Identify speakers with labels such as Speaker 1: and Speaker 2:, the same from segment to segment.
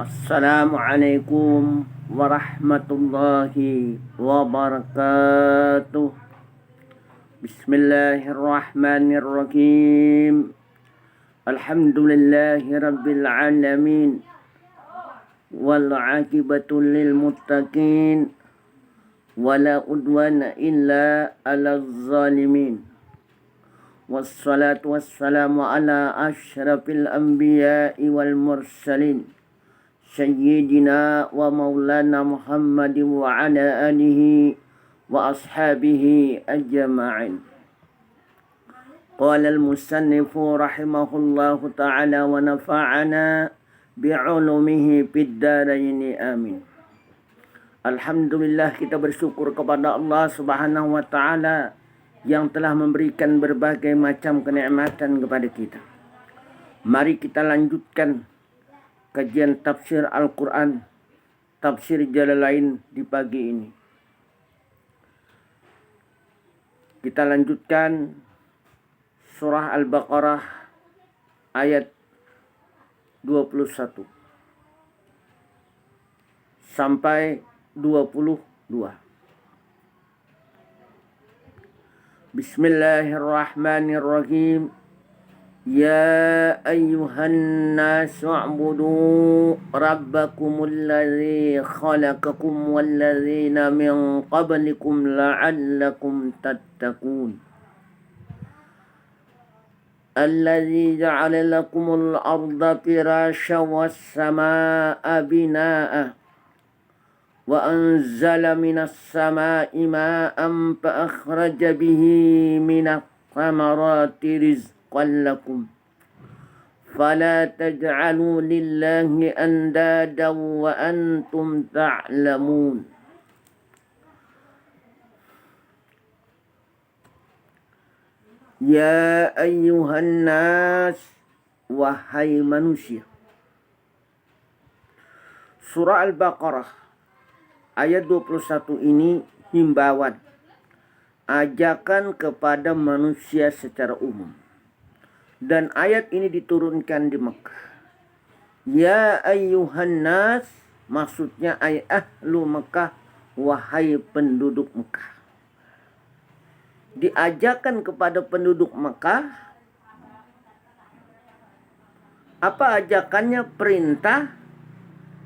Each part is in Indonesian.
Speaker 1: Assalamualaikum warahmatullahi wabarakatuh. Bismillahirrahmanirrahim. Alhamdulillahi rabbil alamin. Wal aqibatu lil muttaqin. Wala udwana illa 'alal zalimin. Wassalatu wassalamu ala asyrafil anbiya'i wal mursalin. Sayyidina wa maulana Muhammad wa ala alihi wa ashabihi ajma'in. Qala al-musannifu rahimahullahu ta'ala wa nafa'ana bi'ulumihi fid dharaini amin. Alhamdulillah, kita bersyukur kepada Allah Subhanahu wa ta'ala yang telah memberikan berbagai macam kenikmatan kepada kita. Mari kita lanjutkan kajian tafsir Al-Quran, tafsir Jalalain di pagi ini. Kita lanjutkan surah Al-Baqarah ayat 21 sampai 22. Bismillahirrahmanirrahim. Ya ayyuhan nasu u'budu rabbakumul ladzi khalaqakum wal ladzina min qablikum la'allakum tattaqun. Alladzi ja'ala lakumul arda firasyan was samaa'a binaa'a wa anzala minas samaa'i maa'an fa akhraja bihi minats thamarati rizqan lakum fala taj'alu lillahi andadan wa antum ta'lamun. Ya ayyuhan nas, wahai manusia. Surah Al-Baqarah ayat 21 ini himbauan, ajakan kepada manusia secara umum. Dan ayat ini diturunkan di Mekah. Ya ayyuhan nas, maksudnya ay ahlu Mekah, wahai penduduk Mekah. Diajakan kepada penduduk Mekah. Apa ajakannya? Perintah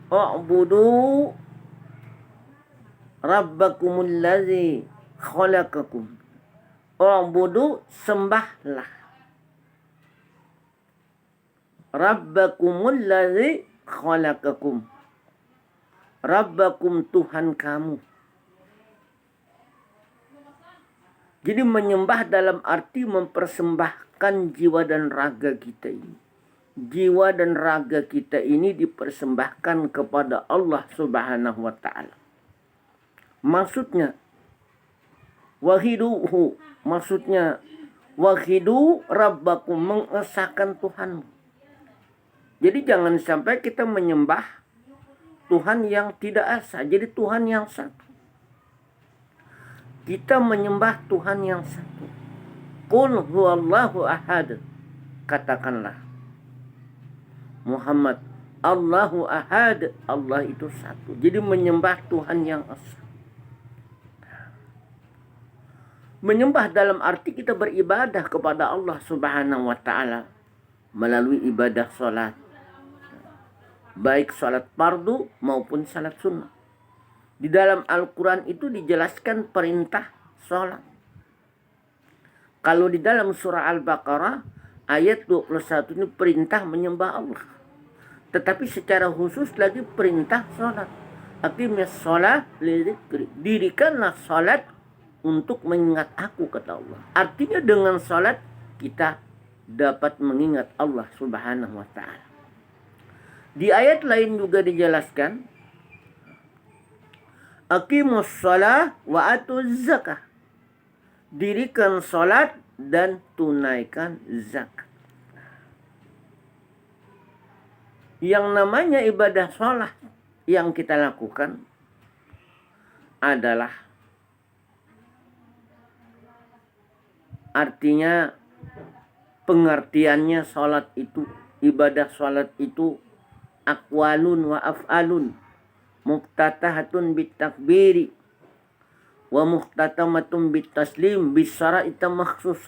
Speaker 1: u'budu rabbakumul ladzi khalaqakum. U'budu, sembahlah. Rabbakumul ladzi khalaqakum. Rabbakum, Tuhan kamu. Jadi menyembah dalam arti mempersembahkan jiwa dan raga kita ini. Jiwa dan raga kita ini dipersembahkan kepada Allah Subhanahu wa ta'ala. Maksudnya wahiduhu, maksudnya wahidu rabbakum, mengesahkan Tuhanmu. Jadi jangan sampai kita menyembah Tuhan yang tidak asa, jadi Tuhan yang satu. Kita menyembah Tuhan yang satu. Qul huwallahu ahad. Katakanlah Muhammad, Allahu ahad, Allah itu satu. Jadi menyembah Tuhan yang esa. Menyembah dalam arti kita beribadah kepada Allah Subhanahu wa ta'ala melalui ibadah salat. Baik salat fardu maupun salat sunnah. Di dalam Al-Quran itu dijelaskan perintah sholat. Kalau di dalam surah Al-Baqarah ayat 21 ini perintah menyembah Allah. Tetapi secara khusus lagi perintah sholat. Aqimis sholat lidzikri. Dirikanlah sholat untuk mengingat aku, kata Allah. Artinya dengan sholat kita dapat mengingat Allah Subhanahu wa ta'ala. Di ayat lain juga dijelaskan, aqimus shalah wa atuz zakah. Dirikan salat dan tunaikan zakat. Yang namanya ibadah salat yang kita lakukan adalah, artinya pengertiannya salat itu, ibadah salat itu aqwalun wa af'alun muftatahatun bitakbiri wa muhtatamatun bitaslim bisyara'ita makhsus.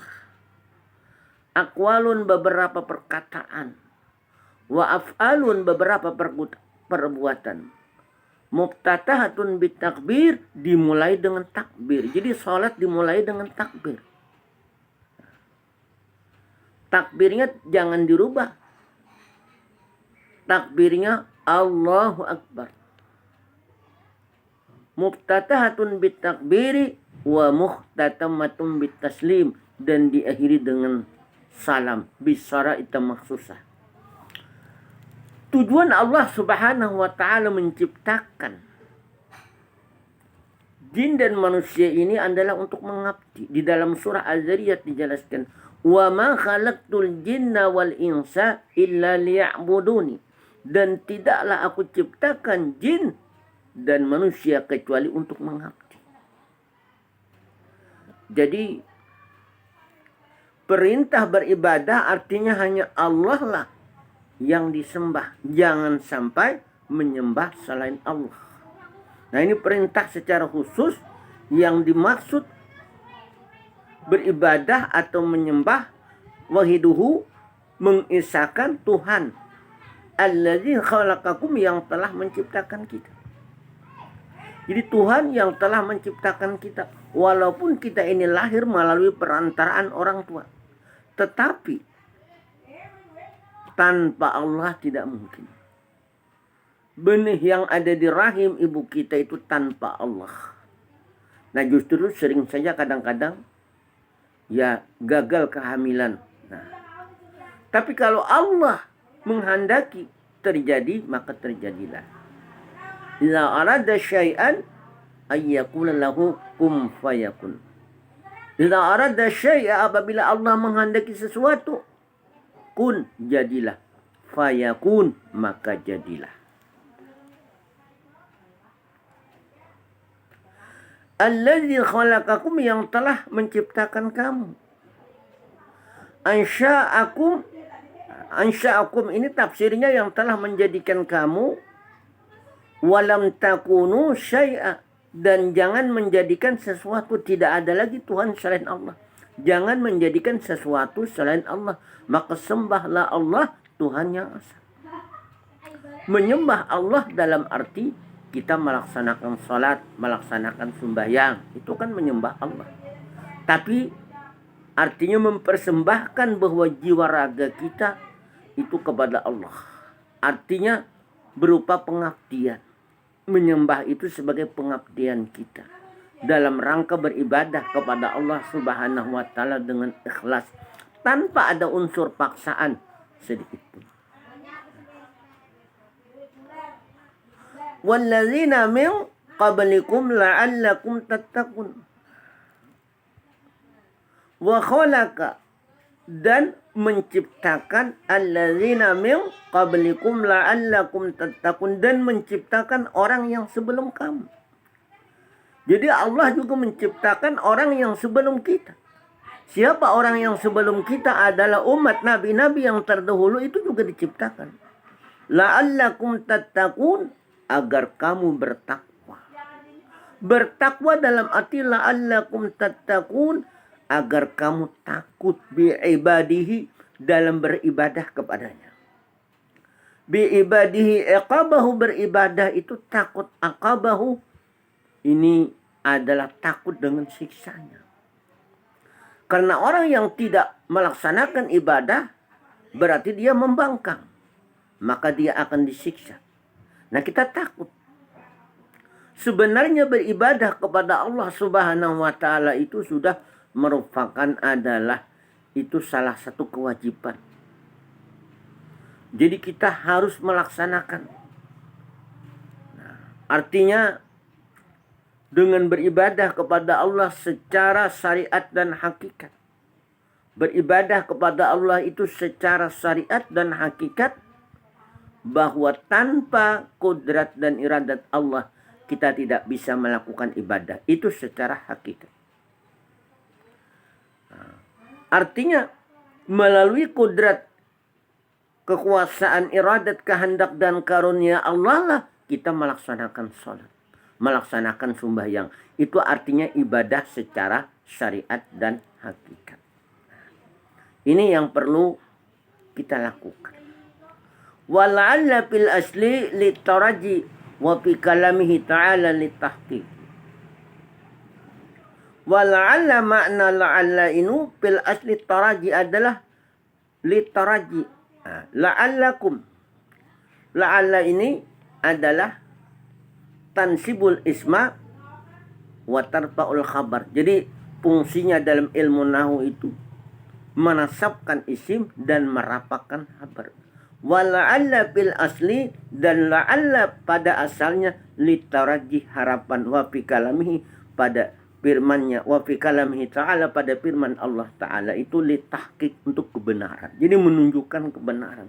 Speaker 1: Aqwalun beberapa perkataan, wa af'alun beberapa perbuatan. Muftatahatun bitakbir dimulai dengan takbir. Jadi salat dimulai dengan takbir. Takbirnya jangan dirubah. Takbirnya Allahu Akbar. Muftatahatun bitakbiri wa muhtatamatun bitaslim, dan diakhiri dengan salam bisyara'ita makhsusah. Tujuan Allah Subhanahu wa ta'ala menciptakan jin dan manusia ini adalah untuk mengabdi. Di dalam surah Az-Zariyat dijelaskan, wa ma khalaqtul jinna wal insa illa liya'buduni, dan tidaklah aku ciptakan jin dan manusia kecuali untuk mengabdi. Jadi perintah beribadah artinya hanya Allah lah yang disembah. Jangan sampai menyembah selain Allah. Nah, ini perintah secara khusus yang dimaksud beribadah atau menyembah wahiduhu, mengisahkan Tuhan allazi khalaqakum, yang telah menciptakan kita. Jadi Tuhan yang telah menciptakan kita. Walaupun kita ini lahir melalui perantaraan orang tua, tetapi tanpa Allah tidak mungkin. Benih yang ada di rahim ibu kita itu tanpa Allah. Nah, justru sering saja kadang-kadang ya gagal kehamilan. Nah, tapi kalau Allah menghendaki terjadi, maka terjadilah. Idza arada syai'an ayyakula lahu kum fayakun. Idza arada syai'a, apabila Allah menghendaki sesuatu, kun, jadilah, fayakun, maka jadilah. Allazi khalaqakum, yang telah menciptakan kamu. Ansha'akum ini tafsirnya yang telah menjadikan kamu. Walam takunu syai'a, dan jangan menjadikan sesuatu, tidak ada lagi Tuhan selain Allah. Jangan menjadikan sesuatu selain Allah, maka sembahlah Allah, Tuhan yang esa. Menyembah Allah dalam arti kita melaksanakan salat, melaksanakan sembahyang, itu kan menyembah Allah. Tapi artinya mempersembahkan bahwa jiwa raga kita itu kepada Allah. Artinya berupa pengabdian. Menyembah itu sebagai pengabdian kita dalam rangka beribadah kepada Allah Subhanahu wa ta'ala dengan ikhlas, tanpa ada unsur paksaan sedikit pun. Wallazina min qablikum la'allakum tattaqun. Wa khalaqa, dan menciptakan allazina min qablikum la'allakum tattaqun, dan menciptakan orang yang sebelum kamu. Jadi Allah juga menciptakan orang yang sebelum kita. Siapa orang yang sebelum kita? Adalah umat nabi-nabi yang terdahulu, itu juga diciptakan. La'allakum tattaqun, agar kamu bertakwa. Bertakwa dalam arti la'allakum tattaqun, agar kamu takut bi'ibadihi, dalam beribadah kepadanya. Bi'ibadihi iqabahu, beribadah itu takut. Aqabahu ini adalah takut dengan siksanya. Karena orang yang tidak melaksanakan ibadah berarti dia membangkang, maka dia akan disiksa. Nah, kita takut. Sebenarnya beribadah kepada Allah Subhanahu wa ta'ala itu sudah merupakan adalah itu salah satu kewajiban. Jadi kita harus melaksanakan. Nah, artinya dengan beribadah kepada Allah secara syariat dan hakikat. Beribadah kepada Allah itu secara syariat dan hakikat, bahwa tanpa kudrat dan iradat Allah kita tidak bisa melakukan ibadah. Itu secara hakikat. Artinya melalui kudrat kekuasaan, iradat, kehendak dan karunia Allah lah kita melaksanakan sholat, melaksanakan sembahyang. Itu artinya ibadah secara syariat dan hakikat. Ini yang perlu kita lakukan. Wala'alla fil asli litaraji wa fi kalamihi ta'ala litahqiq. Wala'alla makna la'alla ini fil asli taraji adalah litaraji. La'allakum. La'alla ini adalah tansibul isma wa tarfa'ul khabar. Jadi fungsinya dalam ilmu nahwu itu menasabkan isim dan merapakan khabar. Wa la'alla fil asli dan la'alla pada asalnya litaraji harapan wa fi kalamihi pada firman-Nya wa fi kalamihi ta'ala pada firman Allah Ta'ala itu litahqiq untuk kebenaran. Jadi menunjukkan kebenaran.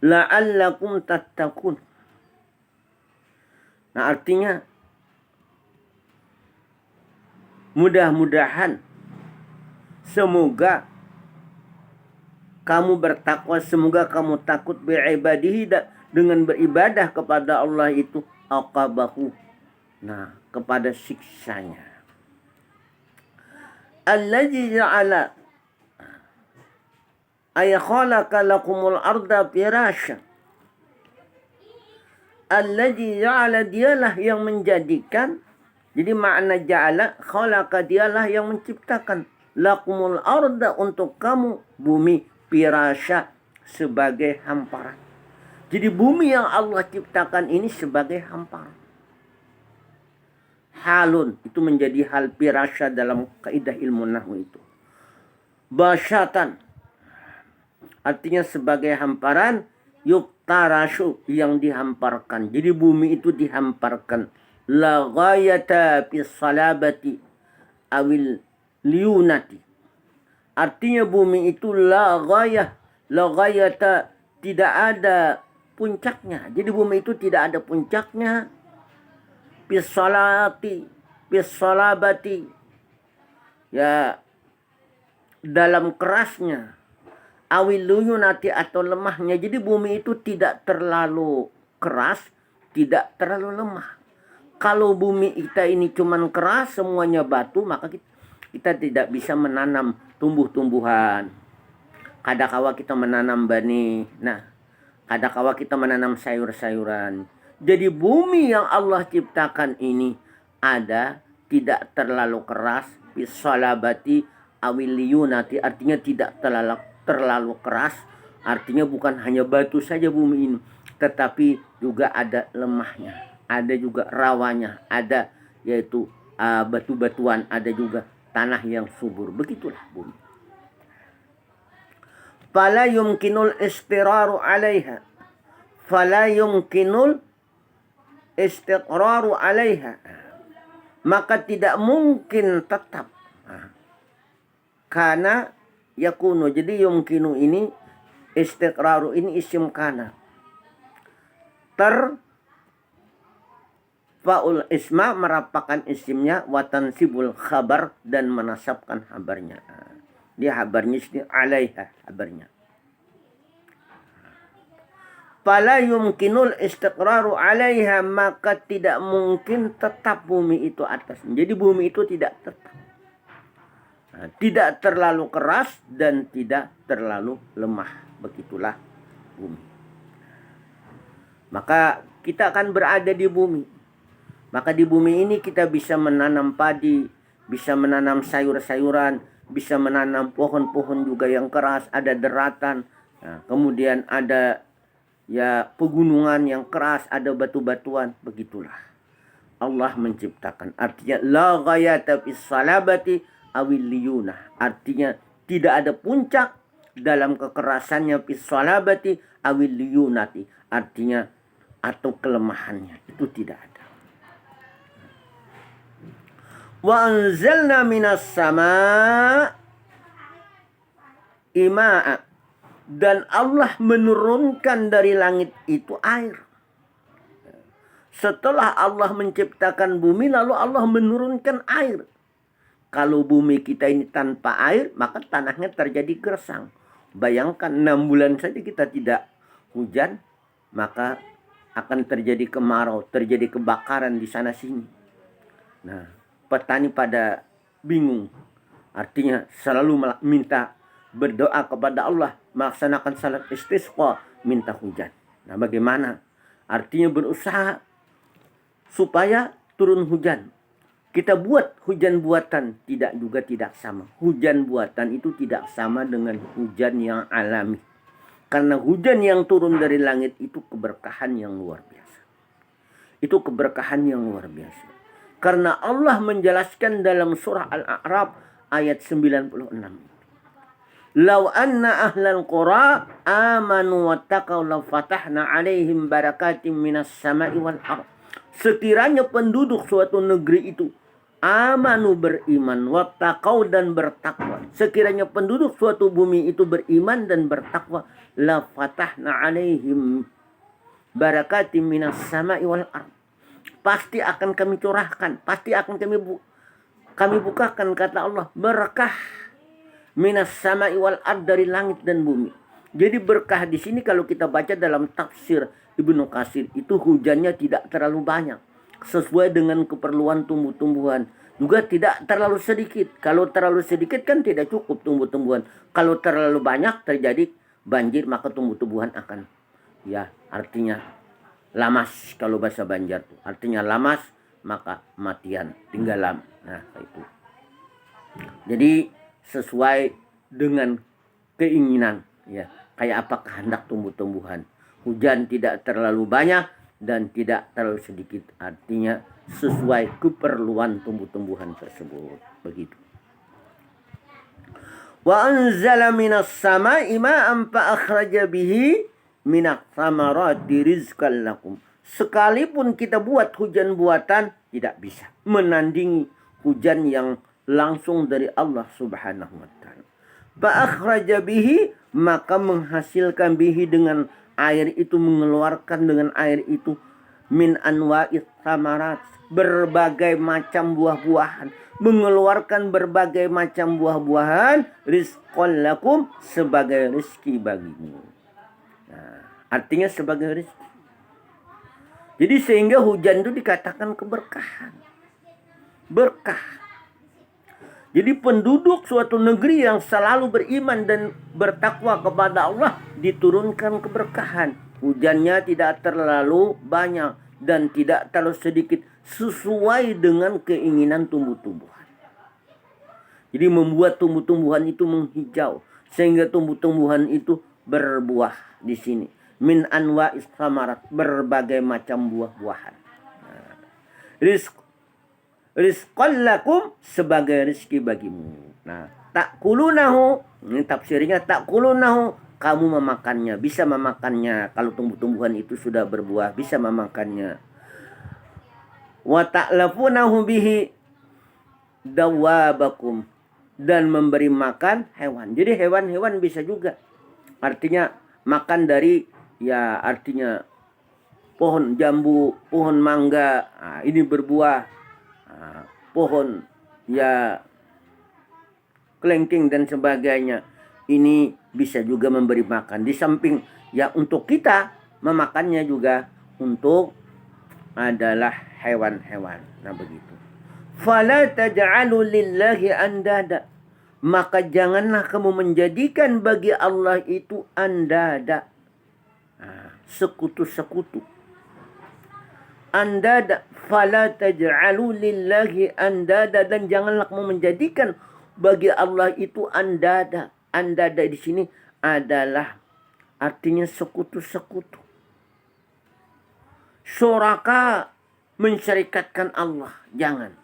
Speaker 1: La'allakum tattaqun. Nah, artinya mudah-mudahan semoga kamu bertakwa, semoga kamu takut bi'ibadihi dengan beribadah kepada Allah itu aqabahu. Nah, kepada siksanya. Allazi ja'ala ay khalaqa lakumul arda firasya. Allazi ja'ala dialah yang menjadikan. Jadi makna ja'ala khalaqa dialah yang menciptakan lakumul arda untuk kamu bumi firasya sebagai hamparan. Jadi bumi yang Allah ciptakan ini sebagai hamparan. Halun itu menjadi hal firasya dalam kaidah ilmu nahwu itu. Basyatan artinya sebagai hamparan, yuktarashu yang dihamparkan. Jadi bumi itu dihamparkan. La ghayata fis salabati awil liyunati. Artinya bumi itu la ghayata tidak ada puncaknya. Jadi bumi itu tidak ada puncaknya. Fis salabati ya dalam kerasnya, awil liyunati atau lemahnya. Jadi bumi itu tidak terlalu keras, tidak terlalu lemah. Kalau bumi kita ini cuman keras, semuanya batu, maka kita tidak bisa menanam tumbuh-tumbuhan. Kadangkala kita menanam benih. Nah, kadangkala kita menanam sayur-sayuran. Jadi bumi yang Allah ciptakan ini ada tidak terlalu keras, bisalabati awiliyunati artinya tidak terlalu keras, artinya bukan hanya batu saja bumi ini, tetapi juga ada lemahnya, ada juga rawanya, ada yaitu batu-batuan, ada juga tanah yang subur. Begitulah bumi. Fala yumkinul istiraru 'alaiha. Fala yumkinul istiqraru 'alaiha. Maka tidak mungkin tetap. Karena yakunu. Jadi yumkinu ini istiqraru ini isim kana. Fa'ul isma merapakan isimnya, watansibul khabar dan menasabkan habarnya. Dia habarnya sini 'alaiha habarnya. Fala yumkinul istiqraru 'alaiha, maka tidak mungkin tetap bumi itu atas. Jadi bumi itu tidak tetap. Tidak terlalu keras dan tidak terlalu lemah. Begitulah bumi. Maka kita akan berada di bumi. Maka di bumi ini kita bisa menanam padi, bisa menanam sayur-sayuran, bisa menanam pohon-pohon juga yang keras, ada deratan. Nah, kemudian ada ya pegunungan yang keras, ada batu-batuan. Begitulah Allah menciptakan. Artinya la ghayata fis salabati awil liyunah. Artinya tidak ada puncak dalam kekerasannya fis salabati awil liyunati. Artinya atau kelemahannya itu tidak ada. Wa anzalna minas sama' ima'a. Dan Allah menurunkan dari langit itu air. Setelah Allah menciptakan bumi, lalu Allah menurunkan air. Kalau bumi kita ini tanpa air, maka tanahnya terjadi gersang. Bayangkan 6 bulan saja kita tidak hujan, maka akan terjadi kemarau, terjadi kebakaran di sana sini. Nah, petani pada bingung. Artinya selalu minta berdoa kepada Allah, melaksanakan salat istisqa, minta hujan. Nah, bagaimana? Artinya berusaha supaya turun hujan. Kita buat hujan buatan, tidak sama. Hujan buatan itu tidak sama dengan hujan yang alami. Karena hujan yang turun dari langit itu keberkahan yang luar biasa. Itu keberkahan yang luar biasa. Karena Allah menjelaskan dalam surah Al-A'raf ayat 96. Lau anna ahlal qura amanu wattaqaw la fatahna alaihim barakatim minas sama'i wal ardh. Sekiranya penduduk suatu negeri itu amanu beriman, wattaqau dan bertakwa. Sekiranya penduduk suatu bumi itu beriman dan bertakwa, la fatahna alaihim barakatim minas sama'i wal ardh. Pasti akan kami curahkan, pasti akan kami bukakan, kata Allah, berkah minas sama'i wal ardh, dari langit dan bumi. Jadi berkah di sini kalau kita baca dalam tafsir Ibnu Katsir itu hujannya tidak terlalu banyak, sesuai dengan keperluan tumbuh-tumbuhan. Juga tidak terlalu sedikit. Kalau terlalu sedikit kan tidak cukup tumbuh-tumbuhan. Kalau terlalu banyak terjadi banjir, maka tumbuh-tumbuhan akan, ya artinya lamas. Kalau bahasa Banjar tuh artinya lamas, maka matian, tinggalan. Nah itu. Jadi sesuai dengan keinginan, ya, kayak apa kehendak tumbuh-tumbuhan. Hujan tidak terlalu banyak dan tidak terlalu sedikit, artinya sesuai keperluan tumbuh-tumbuhan tersebut. Begitu. Wa anzala minas sama'i ma'an fa akhraja bihi minas samarati rizqan lakum. Sekalipun kita buat hujan buatan, tidak bisa menandingi hujan yang langsung dari Allah Subhanahu wa taala. Fa akhraja bihi, maka menghasilkan bihi dengan air itu, mengeluarkan dengan air itu, min anwa'is samarat, berbagai macam buah-buahan, mengeluarkan berbagai macam buah-buahan, rizqan lakum, sebagai rezeki bagimu. Nah, artinya sebagai rezeki. Jadi sehingga hujan itu dikatakan keberkahan. Berkah. Jadi penduduk suatu negeri yang selalu beriman dan bertakwa kepada Allah diturunkan keberkahan. Hujannya tidak terlalu banyak dan tidak terlalu sedikit, sesuai dengan keinginan tumbuh-tumbuhan. Jadi membuat tumbuh-tumbuhan itu menghijau sehingga tumbuh-tumbuhan itu berbuah di sini. Min anwa'is samarat, berbagai macam buah-buahan. Nah, rizqan lakum, sebagai rezeki bagimu. Nah, ta'kulunahu, ini tafsirnya ta'kulunahu, kamu memakannya, bisa memakannya. Kalau tumbuh-tumbuhan itu sudah berbuah, bisa memakannya. Wa ta'lafunahu bihi dawabakum, dan memberi makan hewan. Jadi hewan-hewan bisa juga. Artinya makan dari, ya artinya pohon jambu, pohon mangga, nah, ini berbuah. Pohon, ya kelengking dan sebagainya, ini bisa juga memberi makan. Di samping ya untuk kita memakannya juga untuk adalah hewan-hewan. Nah begitu. Fala taj'alu lillahi andada, maka janganlah kamu menjadikan bagi Allah itu andada, sekutu-sekutu. Andada, fala taj'alu lillahi andada, dan janganlah kamu menjadikan bagi Allah itu andada. Andada di sini adalah artinya sekutu-sekutu. Syuraka, mensyarikatkan Allah, jangan.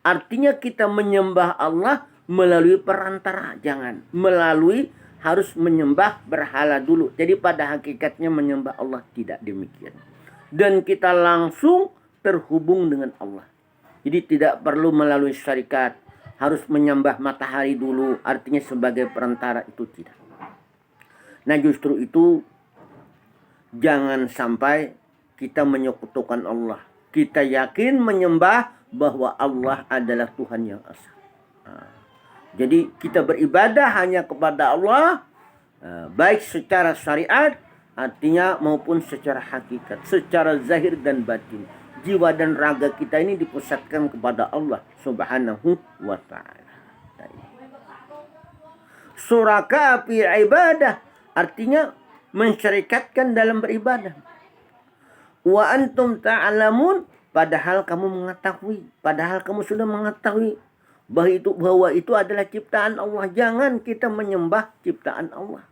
Speaker 1: Artinya kita menyembah Allah melalui perantara, jangan. Melalui, harus menyembah berhala dulu. Jadi pada hakikatnya menyembah Allah tidak demikian. Dan kita langsung terhubung dengan Allah. Jadi tidak perlu melalui syarikat, harus menyembah matahari dulu, artinya sebagai perantara, itu tidak. Nah justru itu jangan sampai kita menyekutukan Allah. Kita yakin menyembah bahwa Allah adalah Tuhan yang esa. Jadi kita beribadah hanya kepada Allah, baik secara syariat Artinya maupun secara hakikat, secara zahir dan batin. Jiwa dan raga kita ini dipusatkan kepada Allah Subhanahu wa ta'ala. Suraka fi ibadah, artinya mensyarikatkan dalam beribadah. Wa antum ta'lamun, padahal kamu mengetahui, padahal kamu sudah mengetahui bahwa itu adalah ciptaan Allah. Jangan kita menyembah ciptaan Allah.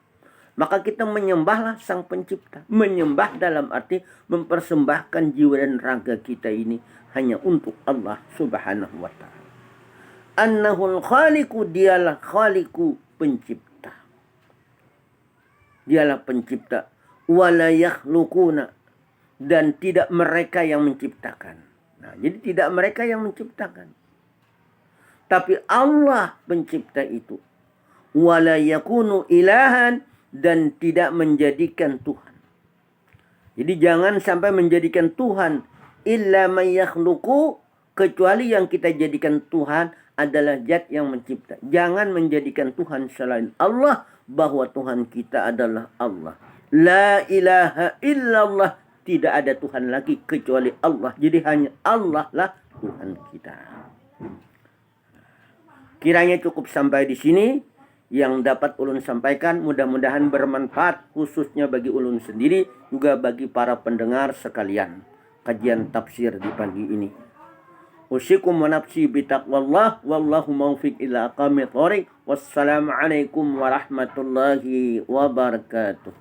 Speaker 1: Maka kita menyembahlah Sang Pencipta. Menyembah dalam arti mempersembahkan jiwa dan raga kita ini hanya untuk Allah Subhanahu wa ta'ala. Annahul khaliqu, dialah khaliqu, pencipta. Dialah pencipta. Wala yakhluquna, dan tidak mereka yang menciptakan. Nah, jadi tidak mereka yang menciptakan. Tapi Allah pencipta itu. Wala yakunu ilahan, dan tidak menjadikan Tuhan. Jadi jangan sampai menjadikan Tuhan illa may yakhluqu, kecuali yang kita jadikan Tuhan adalah zat yang mencipta. Jangan menjadikan Tuhan selain Allah, bahwa Tuhan kita adalah Allah. La ilaha illallah, tidak ada Tuhan lagi kecuali Allah. Jadi hanya Allah lah Tuhan kita. Kiranya cukup sampai di sini yang dapat ulun sampaikan, mudah-mudahan bermanfaat khususnya bagi ulun sendiri, juga bagi para pendengar sekalian kajian tafsir di pagi ini. Usikum wa nafsi bitaqwallah, wallahu maufiq ila aqamit thoriq. Wassalamualaikum warahmatullahi wabarakatuh.